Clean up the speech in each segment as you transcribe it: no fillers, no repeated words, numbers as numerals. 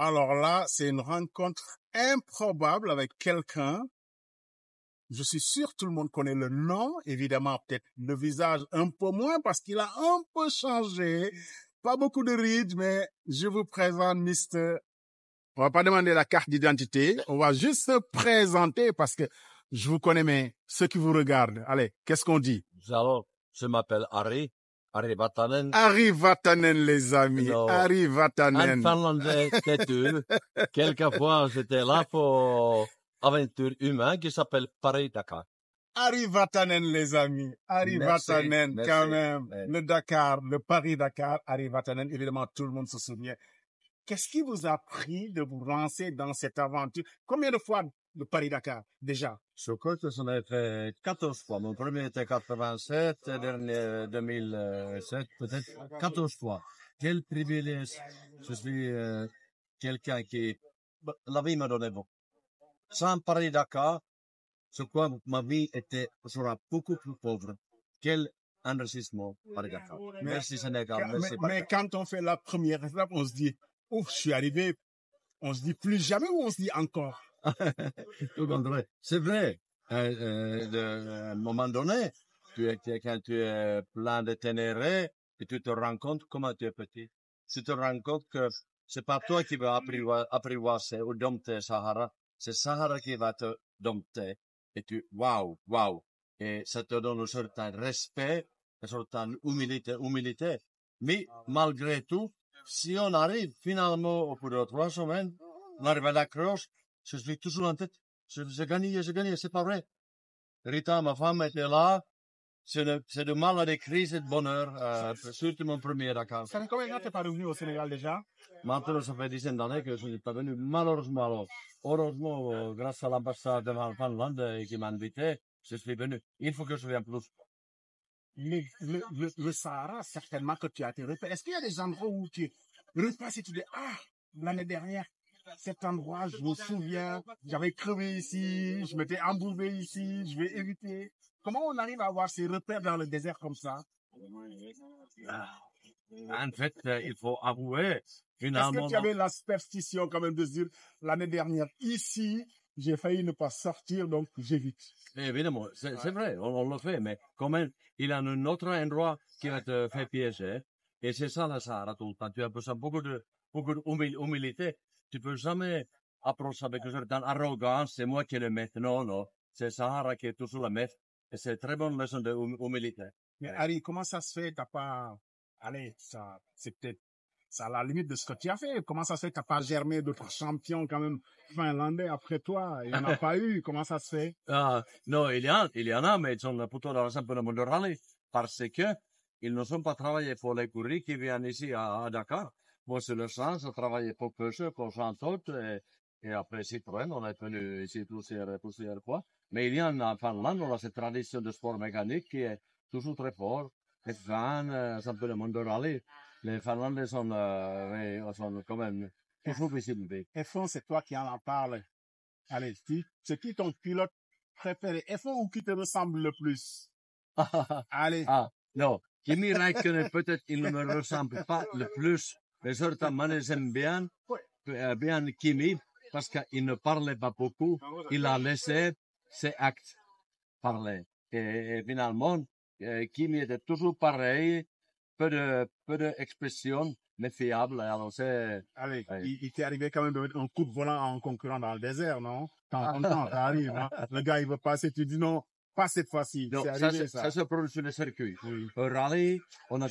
Alors là, c'est une rencontre improbable avec quelqu'un. Je suis sûr tout le monde connaît le nom, évidemment peut-être le visage un peu moins parce qu'il a un peu changé. Pas beaucoup de rides, mais je vous présente Mister. On va pas demander la carte d'identité, on va juste se présenter parce que je vous connais, mais ceux qui vous regardent, allez, qu'est-ce qu'on dit? Alors, je m'appelle Ari Vatanen. Ari Vatanen, les amis, No. Ari Un Vatanen. finlandais têtu. Quelquefois, j'étais là pour aventure humaine qui s'appelle Paris-Dakar. Ari Vatanen, les amis. Ari Vatanen, quand même. Le Dakar, le Paris-Dakar, Ari Vatanen, évidemment, tout le monde se souvient. Qu'est-ce qui vous a pris de vous lancer dans cette aventure? Combien de fois le Paris-Dakar, déjà? Je crois que j'en ai fait 14 fois. Mon premier était 87, le dernier 2007, peut-être 14 fois. Quel privilège. Je suis quelqu'un qui... La vie m'a donné beaucoup. Sans Paris-Dakar, je crois que ma vie sera beaucoup plus pauvre. Quel enrichissement Paris-Dakar. Merci Sénégal, merci Mais quand on fait la première étape, on se dit, ouf, je suis arrivé. On se dit plus jamais ou on se dit encore? C'est vrai. À un moment donné, quand tu es plein de ténérés, et tu te rends compte comment tu es petit. Tu te rends compte que c'est pas toi qui vas apprivoiser ou dompter Sahara. C'est Sahara qui va te dompter. Et waouh. Et ça te donne un certain respect, une certaine humilité. Mais, malgré tout, si on arrive finalement au bout de 3 semaines, on arrive à la croche, je suis toujours en tête. J'ai gagné, c'est pas vrai. Rita, ma femme, était là. C'est de mal à décrire ce bonheur, surtout mon premier Dakar. Ça fait combien de temps que t'es pas revenu au Sénégal déjà? Maintenant, ça fait 10 d'années que je n'ai pas venu, malheureusement. Alors, heureusement, grâce à l'ambassade de Finlande qui m'a invité, je suis venu. Il faut que je vienne plus. Le Sahara, certainement que tu as été repéré. Est-ce qu'il y a des endroits où tu repasses et tu dis, l'année dernière, cet endroit, je me souviens, j'avais crevé ici, je m'étais embourbé ici, je vais éviter. Comment on arrive à avoir ces repères dans le désert comme ça? En fait, il faut avouer, finalement... Est-ce que tu avais la superstition quand même de se dire, l'année dernière, ici, j'ai failli ne pas sortir, donc j'évite? Évidemment, c'est vrai, on le fait, mais quand même, il y a un autre endroit qui va te faire piéger, et c'est ça la Sahara tout le temps. Tu as besoin beaucoup d'humilité. Tu peux jamais approcher avec une certaine arrogance, c'est moi qui le maître. Non, c'est Sahara qui est toujours le maître, et c'est une très bonne leçon d'humilité. Mais Harry, comment ça se fait, t'as pas, allez, ça, c'est peut-être, ça à la limite de ce que tu as fait. Comment ça se fait, t'as pas germé d'autres champions quand même finlandais après toi? Il y en a pas eu. Comment ça se fait? Non, il y en a, mais ils sont plutôt dans le championnat de rallye, parce que ils ne sont pas travaillés pour les courriers qui viennent ici à Dakar. Moi, c'est le sens de travailler pour Peugeot, pour Chantot, et après Citroën, on est venu ici plusieurs fois. Mais il y en a en Finlande, on a cette tradition de sport mécanique qui est toujours très fort. Les fans, c'est un peu le monde de rallye. Les Finlandais sont quand même toujours visibles. F1, c'est toi qui en parle. Allez, c'est qui ton pilote préféré? F1 ou qui te ressemble le plus? Allez. Non. Kimi Räikkönen, peut-être, il ne me ressemble pas le plus. Mais certainement, j'aime bien Kimi, parce qu'il ne parlait pas beaucoup. Il a laissé ses actes parler. Et finalement, Kimi était toujours pareil, peu d'expression, mais fiable. Alors Allez, il t'est arrivé quand même de mettre un coup de volant à un concurrent dans le désert, non? Temps, ça arrive, hein? Le gars, il veut passer, tu dis non, pas cette fois-ci. C'est arrivé, ça. Ça se produit sur le circuit. Oui. Au rallye, on a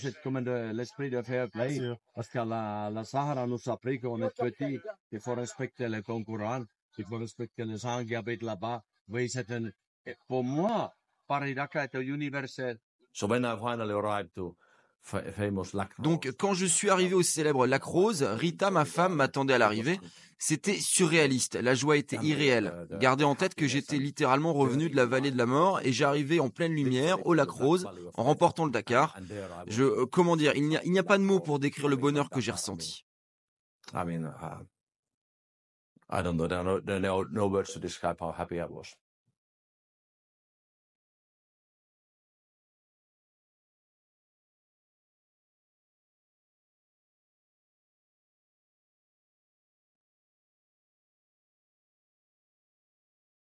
l'esprit de fair play. Parce que la Sahara nous a appris qu'on est petit, il faut respecter les concurrents, il faut respecter les gens qui habitent là-bas. Oui, pour moi, Paris-Dakar est universel. So when I finally arrived to famous Lac Rose. Donc, quand je suis arrivé au célèbre Lac Rose, Rita, ma femme, m'attendait à l'arrivée. C'était surréaliste. La joie était irréelle. Gardez en tête que j'étais littéralement revenu de la vallée de la mort et j'arrivais en pleine lumière au Lac Rose en remportant le Dakar. Comment dire, il n'y a pas de mots pour décrire le bonheur que j'ai ressenti. I mean, I don't know. There are no words to describe how happy I was.